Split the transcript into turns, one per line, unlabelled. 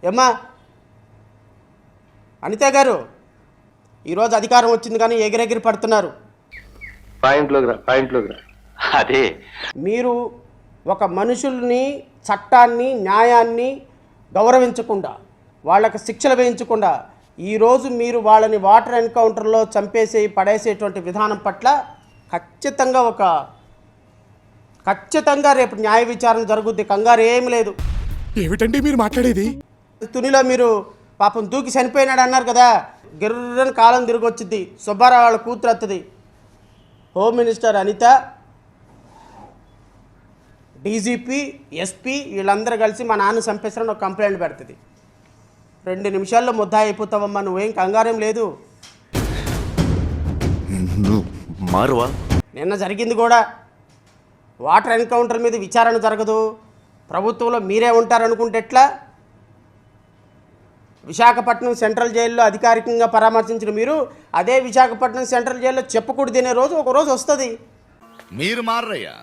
ఏమ్మా అనిత గారు, ఈరోజు అధికారం వచ్చింది కానీ ఎగిరెగిరి పడుతున్నారు.
పాయింట్లోకి రా. అదే
మీరు ఒక మనుషుల్ని, చట్టాన్ని, న్యాయాన్ని గౌరవించకుండా, వాళ్ళకి శిక్షలు వేయించకుండా ఈరోజు మీరు వాళ్ళని వాటర్ ఎన్కౌంటర్లో చంపేసి పడేసేటువంటి విధానం పట్ల ఖచ్చితంగా రేపు న్యాయ విచారణ జరుగుద్ది. కంగారు ఏమి లేదు.
ఏమిటండి మీరు మాట్లాడేది?
తునిలో మీరు పాపం దూకి చనిపోయినాడు అన్నారు కదా, గిర్రని కాలం తిరిగి వచ్చింది. సుబ్బారావు వాళ్ళ కూతురు వస్తుంది. Home minister Anitha, DGP, SP వీళ్ళందరూ కలిసి మా నాన్న చంపేసారని ఒక కంప్లైంట్ పెడుతుంది. 2 నిమిషాల్లో ముద్దా అయిపోతావమ్మా, నువ్వేం కంగారేం లేదు.
మారువా.
నిన్న జరిగింది కూడా వాటర్ ఎన్కౌంటర్ మీద విచారణ జరగదు, ప్రభుత్వంలో మీరే ఉంటారనుకుంటే ఎట్లా? విశాఖపట్నం సెంట్రల్ జైల్లో అధికారికంగా పరామర్శించిన మీరు అదే విశాఖపట్నం సెంట్రల్ జైల్లో చెప్పకూడదు తినే రోజు ఒక రోజు వస్తుంది.
మీరు మారయ్యా.